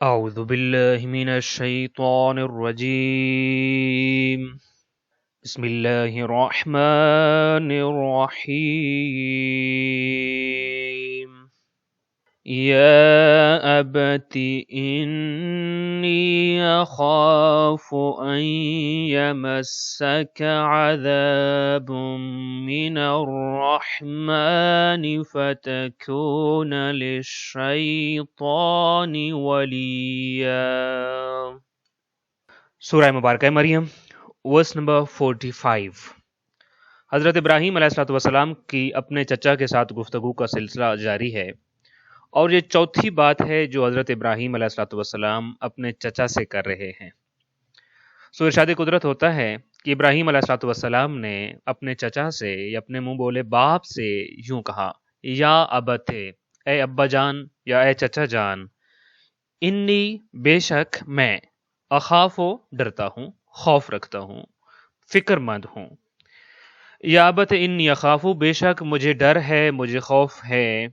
أعوذ بالله من الشيطان الرجيم. بسم الله الرحمن الرحيم. يا أبت إني أخاف أن يمسك عذاب من الرحمن فتكون للشيطان وليا. سورہ مبارکہ مریم ورس نمبر 45. حضرت ابراہیم علیہ الصلوۃ والسلام کی اپنے چچا کے ساتھ گفتگو کا سلسلہ جاری ہے، اور یہ چوتھی بات ہے جو حضرت ابراہیم علیہ الصلوۃ والسلام اپنے چچا سے کر رہے ہیں. سو ارشاد قدرت ہوتا ہے کہ ابراہیم علیہ الصلوۃ والسلام نے اپنے چچا سے یا اپنے منہ بولے باپ سے یوں کہا، یا ابت، اے ابا جان یا اے چچا جان، انی بے شک میں، اخاف ڈرتا ہوں، خوف رکھتا ہوں، فکر مند ہوں. یا ابت انی اخاف، بے شک مجھے ڈر ہے، مجھے خوف ہے.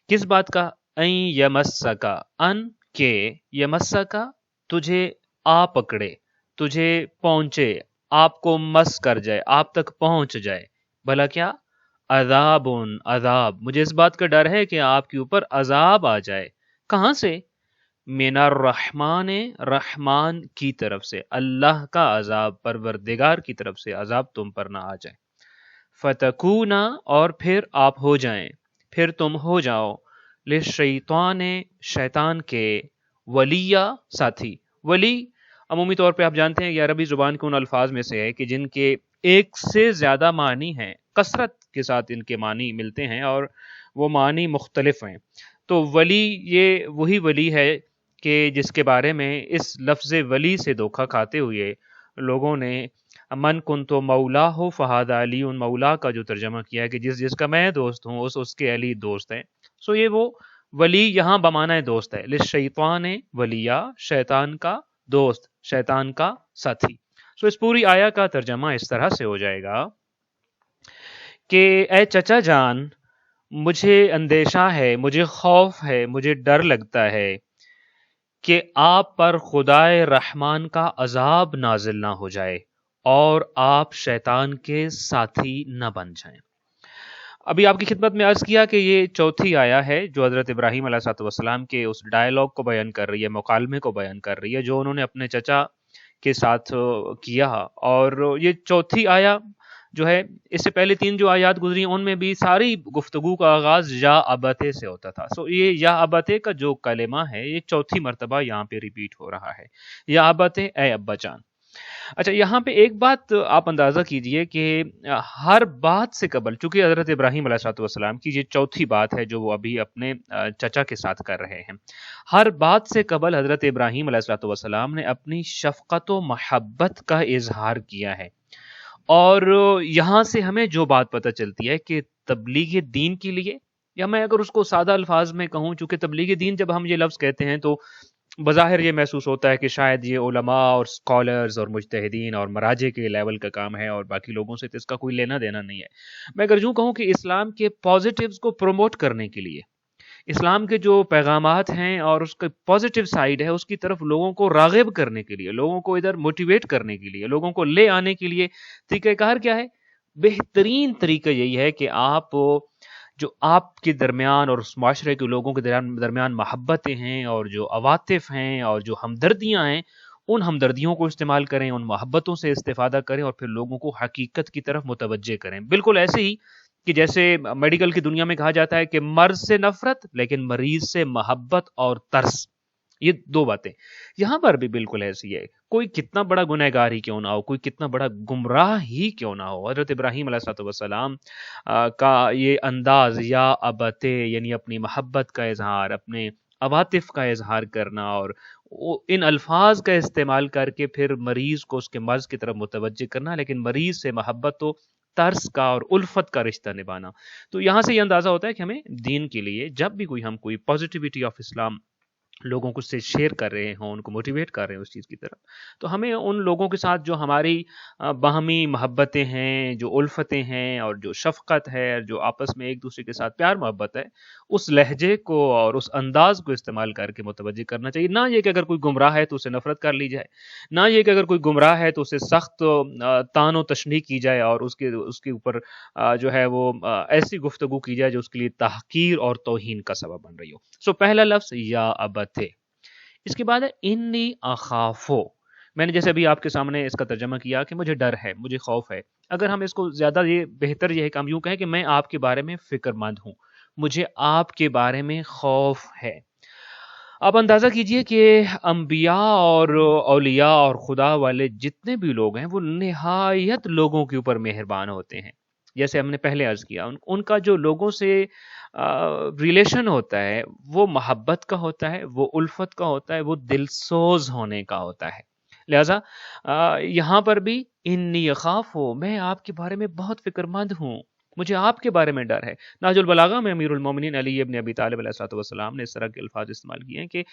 کس بات کا؟ این یمسکا، ان کے یمسکا تجھے آ پکڑے، تجھے پہنچے، آپ کو مس کر جائے، آپ تک پہنچ جائے. بھلا کیا؟ عذاب، عذاب، مجھے اس بات کا ڈر ہے کہ آپ کے اوپر عذاب آ جائے. کہاں سے؟ من الرحمن، رحمان کی طرف سے، اللہ کا عذاب، پروردگار کی طرف سے عذاب تم پر نہ آ جائے. فتکونا، اور پھر آپ ہو جائیں، پھر تم ہو جاؤ، للشیطان، شیطان کے، ولیہ، ساتھی. ولی عمومی طور پہ آپ جانتے ہیں یہ عربی زبان کے ان الفاظ میں سے ہے کہ جن کے ایک سے زیادہ معنی ہیں، کثرت کے ساتھ ان کے معنی ملتے ہیں اور وہ معنی مختلف ہیں. تو ولی یہ وہی ولی ہے کہ جس کے بارے میں اس لفظ ولی سے دھوکہ کھاتے ہوئے لوگوں نے من کن تو مولا ہو فہاد علی، ان مولا کا جو ترجمہ کیا ہے کہ جس کا میں دوست ہوں اس کے علی دوست ہیں. سو یہ وہ ولی یہاں بمانہ دوست ہے. للشیطان ولیہ، شیطان کا دوست، شیطان کا ساتھی. سو اس پوری آیا کا ترجمہ اس طرح سے ہو جائے گا کہ اے چچا جان، مجھے اندیشہ ہے، مجھے خوف ہے، مجھے ڈر لگتا ہے کہ آپ پر خدائے رحمان کا عذاب نازل نہ ہو جائے اور آپ شیطان کے ساتھی نہ بن جائیں. ابھی آپ کی خدمت میں عرض کیا کہ یہ چوتھی آیا ہے جو حضرت ابراہیم علیہ الصلوۃ والسلام کے اس ڈائلاگ کو بیان کر رہی ہے، مکالمے کو بیان کر رہی ہے جو انہوں نے اپنے چچا کے ساتھ کیا. اور یہ چوتھی آیا جو ہے، اس سے پہلے تین جو آیات گزری ان میں بھی ساری گفتگو کا آغاز یا ابتے سے ہوتا تھا. سو یہ یا ابتے کا جو کلمہ ہے یہ چوتھی مرتبہ یہاں پہ ریپیٹ ہو رہا ہے، یا ابتے، اے ابا جان. اچھا، یہاں پہ ایک بات آپ اندازہ کیجئے کہ ہر بات سے قبل، چونکہ حضرت ابراہیم علیہ الصلوۃ والسلام کی یہ چوتھی بات ہے جو وہ ابھی اپنے چچا کے ساتھ کر رہے ہیں، ہر بات سے قبل حضرت ابراہیم علیہ الصلوۃ والسلام نے اپنی شفقت و محبت کا اظہار کیا ہے. اور یہاں سے ہمیں جو بات پتہ چلتی ہے کہ تبلیغ دین کے لیے، یا میں اگر اس کو سادہ الفاظ میں کہوں، چونکہ تبلیغ دین جب ہم یہ لفظ کہتے ہیں تو بظاہر یہ محسوس ہوتا ہے کہ شاید یہ علماء اور اسکالرز اور مجتہدین اور مراجع کے لیول کا کام ہے اور باقی لوگوں سے اس کا کوئی لینا دینا نہیں ہے. میں اگر یوں کہوں کہ اسلام کے پازیٹیوز کو پروموٹ کرنے کے لیے، اسلام کے جو پیغامات ہیں اور اس کا پازیٹیو سائیڈ ہے اس کی طرف لوگوں کو راغب کرنے کے لیے، لوگوں کو ادھر موٹیویٹ کرنے کے لیے، لوگوں کو لے آنے کے لیے طریقہ کار کیا ہے؟ بہترین طریقہ یہی ہے کہ آپ جو آپ کے درمیان اور اس معاشرے کے لوگوں کے درمیان محبتیں ہیں اور جو عواطف ہیں اور جو ہمدردیاں ہیں، ان ہمدردیوں کو استعمال کریں، ان محبتوں سے استفادہ کریں اور پھر لوگوں کو حقیقت کی طرف متوجہ کریں. بالکل ایسے ہی کہ جیسے میڈیکل کی دنیا میں کہا جاتا ہے کہ مرض سے نفرت لیکن مریض سے محبت اور ترس، یہ دو باتیں یہاں پر بھی بالکل ایسی ہے. کوئی کتنا بڑا گنہگار ہی کیوں نہ ہو، کوئی کتنا بڑا گمراہ ہی کیوں نہ ہو، حضرت ابراہیم علیہ الصلوۃ والسلام کا یہ انداز یا ابتے، یعنی اپنی محبت کا اظہار، اپنے عواطف کا اظہار کرنا اور ان الفاظ کا استعمال کر کے پھر مریض کو اس کے مرض کی طرف متوجہ کرنا، لیکن مریض سے محبت و ترس کا اور الفت کا رشتہ نبھانا. تو یہاں سے یہ اندازہ ہوتا ہے کہ ہمیں دین کے لیے جب بھی ہم کوئی پازیٹیوٹی آف اسلام لوگوں کو سے شیئر کر رہے ہوں، ان کو موٹیویٹ کر رہے ہیں اس چیز کی طرف، تو ہمیں ان لوگوں کے ساتھ جو ہماری باہمی محبتیں ہیں، جو الفتیں ہیں اور جو شفقت ہے، جو آپس میں ایک دوسرے کے ساتھ پیار محبت ہے، اس لہجے کو اور اس انداز کو استعمال کر کے متوجہ کرنا چاہیے۔ نہ یہ کہ اگر کوئی گمراہ ہے تو اسے نفرت کر لی جائے، نہ یہ کہ اگر کوئی گمراہ ہے تو اسے سخت طعن و تشنیع کی جائے اور اس کے اوپر جو ہے وہ ایسی گفتگو کی جائے جو اس کے لیے تحقیر اور توہین کا سبب بن رہی ہو۔ سو پہلا لفظ یا ابت ہے۔ اس کے بعد ہے انی اخافو۔ میں نے جیسے ابھی آپ کے سامنے اس کا ترجمہ کیا کہ مجھے ڈر ہے، مجھے خوف ہے۔ اگر ہم اس کو زیادہ یہ بہتر یہ ہے کہ ہم یوں کہیں کہ میں آپ کے بارے میں فکر مند ہوں، مجھے آپ کے بارے میں خوف ہے۔ آپ اندازہ کیجئے کہ انبیاء اور اولیاء اور خدا والے جتنے بھی لوگ ہیں وہ نہایت لوگوں کے اوپر مہربان ہوتے ہیں۔ جیسے ہم نے پہلے عرض کیا، ان کا جو لوگوں سے ریلیشن ہوتا ہے وہ محبت کا ہوتا ہے، وہ الفت کا ہوتا ہے، وہ دل سوز ہونے کا ہوتا ہے۔ لہذا یہاں پر بھی انی اخاف ہو، میں آپ کے بارے میں بہت فکر مند ہوں، مجھے آپ کے بارے میں ڈر ہے۔ نہج البلاغہ میں امیر المومنین علی ابن ابی طالب علیہ الصلوۃ والسلام نے اس طرح کے الفاظ استعمال کیے ہیں کہ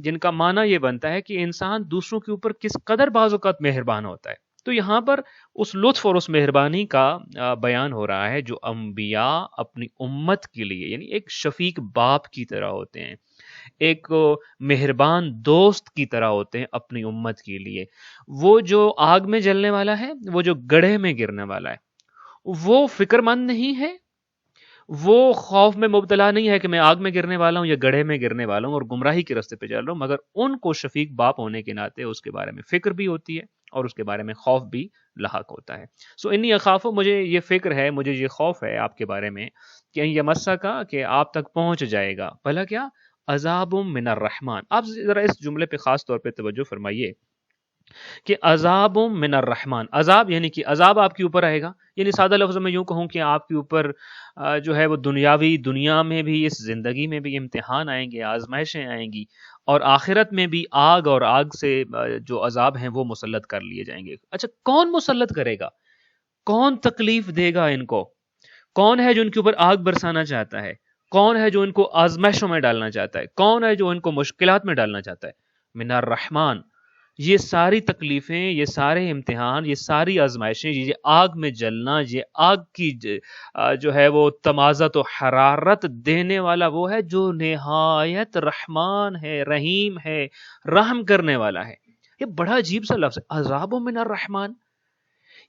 جن کا معنی یہ بنتا ہے کہ انسان دوسروں کے اوپر کس قدر بعض اوقات مہربان ہوتا ہے۔ تو یہاں پر اس لطف اور اس مہربانی کا بیان ہو رہا ہے جو انبیاء اپنی امت کے لیے، یعنی ایک شفیق باپ کی طرح ہوتے ہیں، ایک مہربان دوست کی طرح ہوتے ہیں اپنی امت کے لیے۔ وہ جو آگ میں جلنے والا ہے، وہ جو گڑھے میں گرنے والا ہے، وہ فکر مند نہیں ہے، وہ خوف میں مبتلا نہیں ہے کہ میں آگ میں گرنے والا ہوں یا گڑھے میں گرنے والا ہوں اور گمراہی کے راستے پہ چل رہا ہوں، مگر ان کو شفیق باپ ہونے کے ناطے اس کے بارے میں فکر بھی ہوتی ہے اور اس کے بارے میں خوف بھی لاحق ہوتا ہے۔ سو انی اخافو، مجھے یہ فکر ہے، مجھے یہ خوف ہے آپ کے بارے میں کہ یہ مسا کا کہ آپ تک پہنچ جائے گا بھلا کیا، عذاب من الرحمن۔ آپ ذرا اس جملے پہ خاص طور پہ توجہ فرمائیے کہ عذاب من الرحمن، عذاب یعنی کہ عذاب آپ کے اوپر آئے گا، یعنی سادہ لفظوں میں یوں کہوں کہ آپ کے اوپر جو ہے وہ دنیاوی دنیا میں بھی، اس زندگی میں بھی امتحان آئیں گے، آزمائشیں آئیں گی، اور آخرت میں بھی آگ اور آگ سے جو عذاب ہیں وہ مسلط کر لیے جائیں گے۔ اچھا، کون مسلط کرے گا؟ کون تکلیف دے گا ان کو؟ کون ہے جو ان کے اوپر آگ برسانا چاہتا ہے؟ کون ہے جو ان کو آزمائشوں میں ڈالنا چاہتا ہے؟ کون ہے جو ان کو مشکلات میں ڈالنا چاہتا ہے؟ من الرحمن۔ یہ ساری تکلیفیں، یہ سارے امتحان، یہ ساری آزمائشیں، یہ آگ میں جلنا، یہ آگ کی جو ہے وہ تمازت و حرارت دینے والا وہ ہے جو نہایت رحمان ہے، رحیم ہے، رحم کرنے والا ہے۔ یہ بڑا عجیب سا لفظ ہے، عذاب من الرحمن۔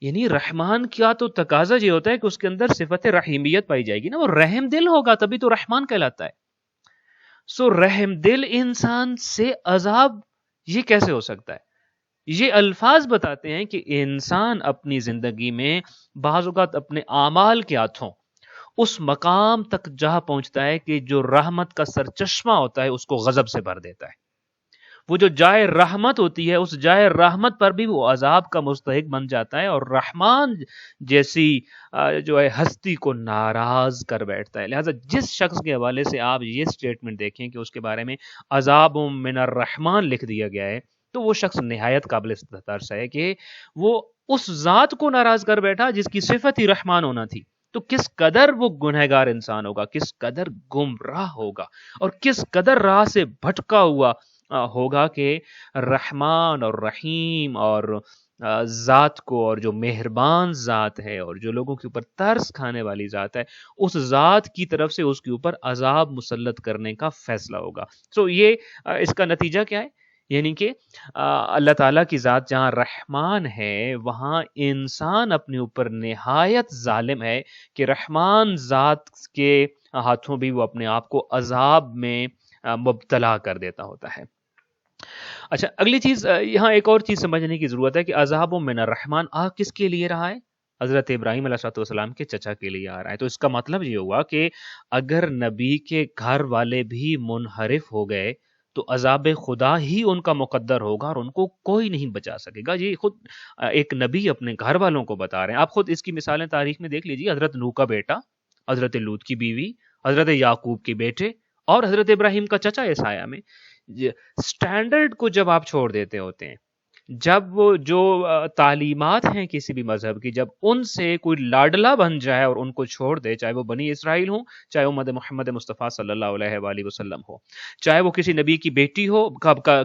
یعنی رحمان کیا تو تقاضا یہ ہوتا ہے کہ اس کے اندر صفت رحیمیت پائی جائے گی نا، وہ رحم دل ہوگا تبھی تو رحمان کہلاتا ہے۔ سو رحم دل انسان سے عذاب یہ کیسے ہو سکتا ہے؟ یہ الفاظ بتاتے ہیں کہ انسان اپنی زندگی میں بعض اوقات اپنے اعمال کے ہاتھوں اس مقام تک جا پہنچتا ہے کہ جو رحمت کا سرچشمہ ہوتا ہے اس کو غضب سے بھر دیتا ہے۔ وہ جو جائے رحمت ہوتی ہے، اس جائے رحمت پر بھی وہ عذاب کا مستحق بن جاتا ہے اور رحمان جیسی جو ہے ہستی کو ناراض کر بیٹھتا ہے۔ لہٰذا جس شخص کے حوالے سے آپ یہ سٹیٹمنٹ دیکھیں کہ اس کے بارے میں عذاب من الرحمن لکھ دیا گیا ہے، تو وہ شخص نہایت قابل ترس ہے کہ وہ اس ذات کو ناراض کر بیٹھا جس کی صفت ہی رحمان ہونا تھی۔ تو کس قدر وہ گنہگار انسان ہوگا، کس قدر گمراہ ہوگا، اور کس قدر راہ سے بھٹکا ہوا ہوگا کہ رحمان اور رحیم اور ذات کو، اور جو مہربان ذات ہے اور جو لوگوں کے اوپر ترس کھانے والی ذات ہے، اس ذات کی طرف سے اس کے اوپر عذاب مسلط کرنے کا فیصلہ ہوگا۔ سو یہ اس کا نتیجہ کیا ہے؟ یعنی کہ اللہ تعالیٰ کی ذات جہاں رحمان ہے وہاں انسان اپنے اوپر نہایت ظالم ہے کہ رحمان ذات کے ہاتھوں بھی وہ اپنے آپ کو عذاب میں مبتلا کر دیتا ہوتا ہے۔ اچھا، اگلی چیز یہاں ایک اور چیز سمجھنے کی ضرورت ہے کہ عذاب من الرحمن کس کے لیے رہا ہے؟ حضرت ابراہیم علیہ السلام کے چچا کے لیے آ رہا ہے۔ تو اس کا مطلب یہ ہوا کہ اگر نبی کے گھر والے بھی منحرف ہو گئے تو عذاب خدا ہی ان کا مقدر ہوگا اور ان کو کوئی نہیں بچا سکے گا۔ یہ خود ایک نبی اپنے گھر والوں کو بتا رہے ہیں۔ آپ خود اس کی مثالیں تاریخ میں دیکھ لیجیے، حضرت نوح کا بیٹا، حضرت لوط کی بیوی، حضرت یعقوب کے بیٹے اور حضرت ابراہیم کا چچا اس آیا میں۔ سٹینڈرڈ کو جب آپ چھوڑ دیتے ہوتے ہیں، جب وہ جو تعلیمات ہیں کسی بھی مذہب کی، جب ان سے کوئی لاڈلا بن جائے اور ان کو چھوڑ دے، چاہے وہ بنی اسرائیل ہوں، چاہے وہ محمد مصطفیٰ صلی اللہ علیہ وآلہ وسلم ہو، چاہے وہ کسی نبی کی بیٹی ہو،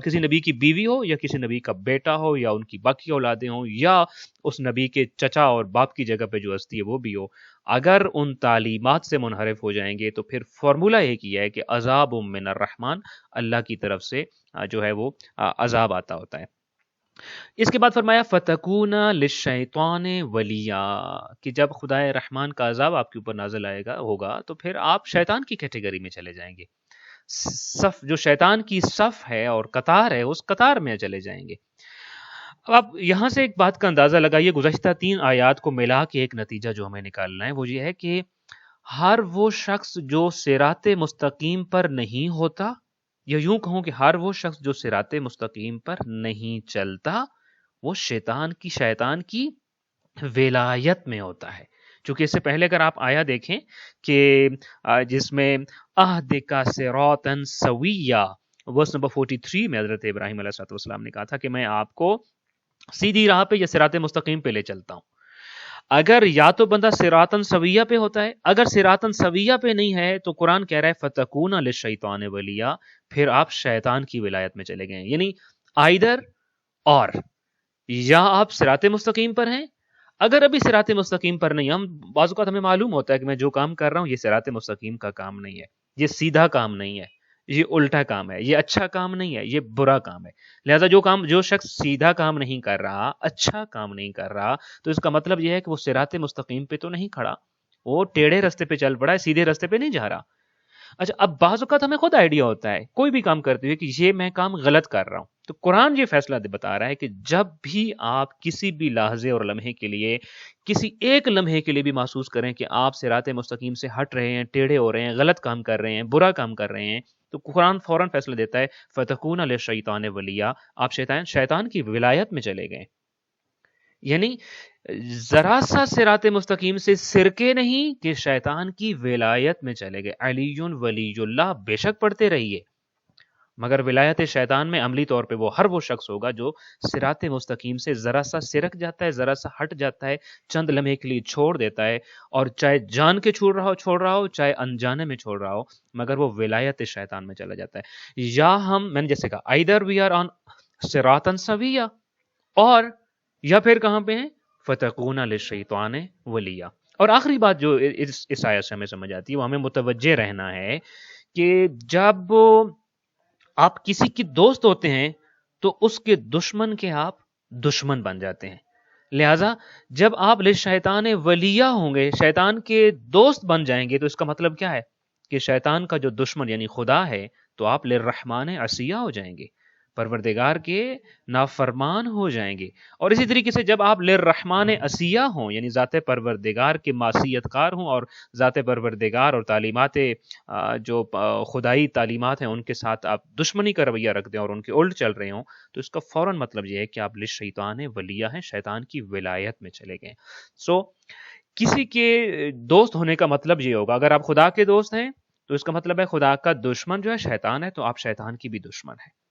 کسی نبی کی بیوی ہو، یا کسی نبی کا بیٹا ہو، یا ان کی باقی اولادیں ہوں، یا اس نبی کے چچا اور باپ کی جگہ پہ جو ہستی ہے وہ بھی ہو، اگر ان تعلیمات سے منحرف ہو جائیں گے تو پھر فارمولہ ایک ہی ہے کہ عذاب من الرحمن، اللہ کی طرف سے جو ہے وہ عذاب آتا ہوتا ہے۔ اس کے بعد فرمایا فتکون للشیطان ولیا، کہ جب خدائے رحمان کا عذاب آپ کے اوپر نازل آئے گا ہوگا تو پھر آپ شیطان کی کیٹیگری میں چلے جائیں گے، صف جو شیطان کی صف ہے اور قطار ہے اس قطار میں چلے جائیں گے۔ اب آپ یہاں سے ایک بات کا اندازہ لگائیے، گزشتہ 3 آیات کو ملا کے ایک نتیجہ جو ہمیں نکالنا ہے وہ یہ ہے کہ ہر وہ شخص جو صراط مستقیم پر نہیں ہوتا، یا یوں کہوں کہ ہر وہ شخص جو صراط مستقیم پر نہیں چلتا، وہ شیطان کی ولایت میں ہوتا ہے۔ چونکہ اس سے پہلے اگر آپ آیا دیکھیں کہ جس میں اہدک صراطا سویا، ورس نمبر 43 میں حضرت ابراہیم علیہ السلام نے کہا تھا کہ میں آپ کو سیدھی راہ پہ یا صراط مستقیم پہ لے چلتا ہوں۔ اگر یا تو بندہ صراطاً سویہ پہ ہوتا ہے، اگر صراطاً سویہ پہ نہیں ہے تو قرآن کہہ رہا ہے فتکون للشیطان ولیا، پھر آپ شیطان کی ولایت میں چلے گئے، یعنی آئدر اور، یا آپ صراط مستقیم پر ہیں، اگر ابھی صراط مستقیم پر نہیں، ہم بعض اوقات ہمیں معلوم ہوتا ہے کہ میں جو کام کر رہا ہوں یہ صراط مستقیم کا کام نہیں ہے، یہ سیدھا کام نہیں ہے، یہ الٹا کام ہے، یہ اچھا کام نہیں ہے، یہ برا کام ہے۔ لہذا جو شخص سیدھا کام نہیں کر رہا، اچھا کام نہیں کر رہا، تو اس کا مطلب یہ ہے کہ وہ صراط مستقیم پہ تو نہیں کھڑا، وہ ٹیڑھے رستے پہ چل پڑا ہے، سیدھے رستے پہ نہیں جا رہا۔ اچھا، اب بعض اوقات ہمیں خود آئیڈیا ہوتا ہے کوئی بھی کام کرتے ہوئے کہ یہ میں کام غلط کر رہا ہوں، تو قرآن یہ فیصلہ بتا رہا ہے کہ جب بھی آپ کسی بھی لحظے اور لمحے کے لیے، کسی ایک لمحے کے لیے بھی محسوس کریں کہ آپ صراط مستقیم سے ہٹ رہے ہیں، ٹیڑھے ہو رہے ہیں، غلط کام کر رہے ہیں، برا کام کر رہے ہیں، تو قرآن فوراً فیصلہ دیتا ہے فتکون للشیطان ولیا، آپ شیطان کی ولایت میں چلے گئے، یعنی ذرا سا صراط مستقیم سے سرکے نہیں کہ شیطان کی ولایت میں چلے گئے۔ علی ولی اللہ بے شک پڑھتے رہیے، مگر ولایت شیطان میں عملی طور پہ وہ شخص ہوگا جو صراط مستقیم سے ذرا سا سرک جاتا ہے، ذرا سا ہٹ جاتا ہے، چند لمحے کے لیے چھوڑ دیتا ہے، اور چاہے جان کے چھوڑ رہا ہو چاہے انجانے میں چھوڑ رہا ہو، مگر وہ ولایت شیطان میں چلا جاتا ہے۔ یا میں نے جیسے کہا either we are on صراطا سویا، اور یا پھر کہاں پہ ہیں فتکون للشیطان ولیا۔ اور آخری بات جو اس آیت سے ہمیں سمجھ آتی ہے وہ ہمیں متوجہ رہنا ہے کہ جب آپ کسی کی دوست ہوتے ہیں تو اس کے دشمن کے آپ دشمن بن جاتے ہیں، لہذا جب آپ للشیطان ولیا ہوں گے، شیطان کے دوست بن جائیں گے، تو اس کا مطلب کیا ہے کہ شیطان کا جو دشمن یعنی خدا ہے تو آپ للرحمن عصیہ ہو جائیں گے، پروردگار کے نافرمان ہو جائیں گے۔ اور اسی طریقے سے جب آپ للرحمن عصیہ ہوں، یعنی ذات پروردگار کے معصیت کار ہوں اور ذات پروردگار اور تعلیمات جو خدائی تعلیمات ہیں ان کے ساتھ آپ دشمنی کا رویہ رکھ دیں اور ان کے الٹ چل رہے ہوں، تو اس کا فوراً مطلب یہ ہے کہ آپ للشیطان ولیہ ہیں، شیطان کی ولایت میں چلے گئے۔ کسی کے دوست ہونے کا مطلب یہ ہوگا، اگر آپ خدا کے دوست ہیں تو اس کا مطلب ہے خدا کا دشمن جو ہے شیطان ہے، تو آپ شیطان کی بھی دشمن ہے۔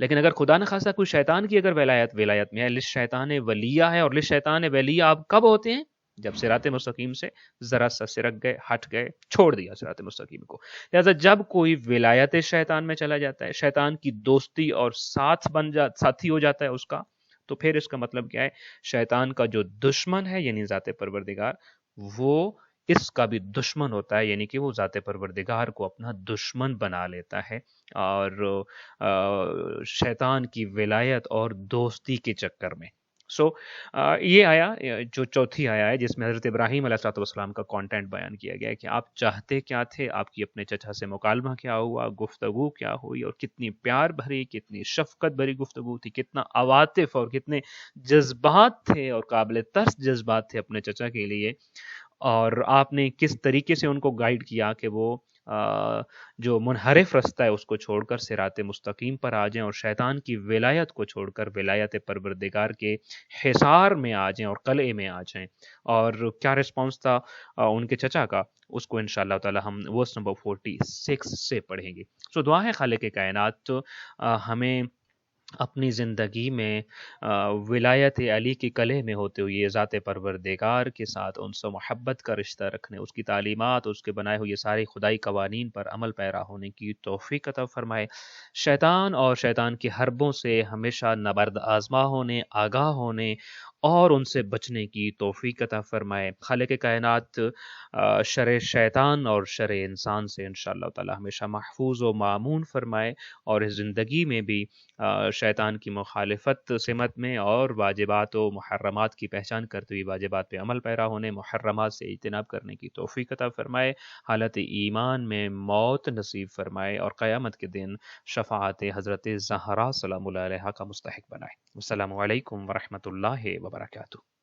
لیکن اگر خدا نہ خاصا کوئی شیطان کی اگر ولایت میں ہے، للشیطان ولیہ ہے، اور للشیطان ولیہ آپ کب ہوتے ہیں؟ جب صراط مستقیم سے ذرا سا سرک گئے، ہٹ گئے، چھوڑ دیا صراط مستقیم کو۔ لہذا جب کوئی ولایت شیطان میں چلا جاتا ہے، شیطان کی دوستی اور ساتھی ہو جاتا ہے اس کا، تو پھر اس کا مطلب کیا ہے؟ شیطان کا جو دشمن ہے یعنی ذات پروردگار، وہ اس کا بھی دشمن ہوتا ہے، یعنی کہ وہ ذات پروردگار کو اپنا دشمن بنا لیتا ہے، اور شیطان کی ولایت اور دوستی کے چکر میں۔ یہ آیا جو چوتھی آیا ہے جس میں حضرت ابراہیم علیہ السلام کا کانٹینٹ بیان کیا گیا ہے کہ آپ چاہتے کیا تھے، آپ کی اپنے چچا سے مکالمہ کیا ہوا، گفتگو کیا ہوئی، اور کتنی پیار بھری، کتنی شفقت بھری گفتگو تھی، کتنا عواطف اور کتنے جذبات تھے اور قابل ترس جذبات تھے اپنے چچا کے لیے، اور آپ نے کس طریقے سے ان کو گائیڈ کیا کہ وہ جو منحرف رستہ ہے اس کو چھوڑ کر صراط مستقیم پر آ جائیں، اور شیطان کی ولایت کو چھوڑ کر ولایت پروردگار کے حصار میں آ جائیں اور قلعے میں آ جائیں۔ اور کیا رسپانس تھا ان کے چچا کا، اس کو انشاءاللہ تعالی ہم ورس نمبر 46 سے پڑھیں گے۔ دعا ہے خالق کائنات ہمیں اپنی زندگی میں ولایت علی کی کلے میں ہوتے ہوئے ذات پروردگار کے ساتھ ان سے محبت کا رشتہ رکھنے، اس کی تعلیمات، اس کے بنائے ہوئے سارے خدائی قوانین پر عمل پیرا ہونے کی توفیق عطا فرمائے۔ شیطان اور شیطان کی حربوں سے ہمیشہ نبرد آزما ہونے، آگاہ ہونے اور ان سے بچنے کی توفیق عطا فرمائے۔ خالق کائنات شر شیطان اور شر انسان سے انشاءاللہ تعالی ہمیشہ محفوظ و معمون فرمائے، اور اس زندگی میں بھی شیطان کی مخالفت سمت میں اور واجبات و محرمات کی پہچان کرتے ہوئے واجبات پہ عمل پیرا ہونے، محرمات سے اجتناب کرنے کی توفیق عطا فرمائے، حالت ایمان میں موت نصیب فرمائے، اور قیامت کے دن شفاعت حضرت زہرا سلام اللہ علیہا کا مستحق بنائے۔ السلام علیکم ورحمۃ اللہ وبرکاتہ۔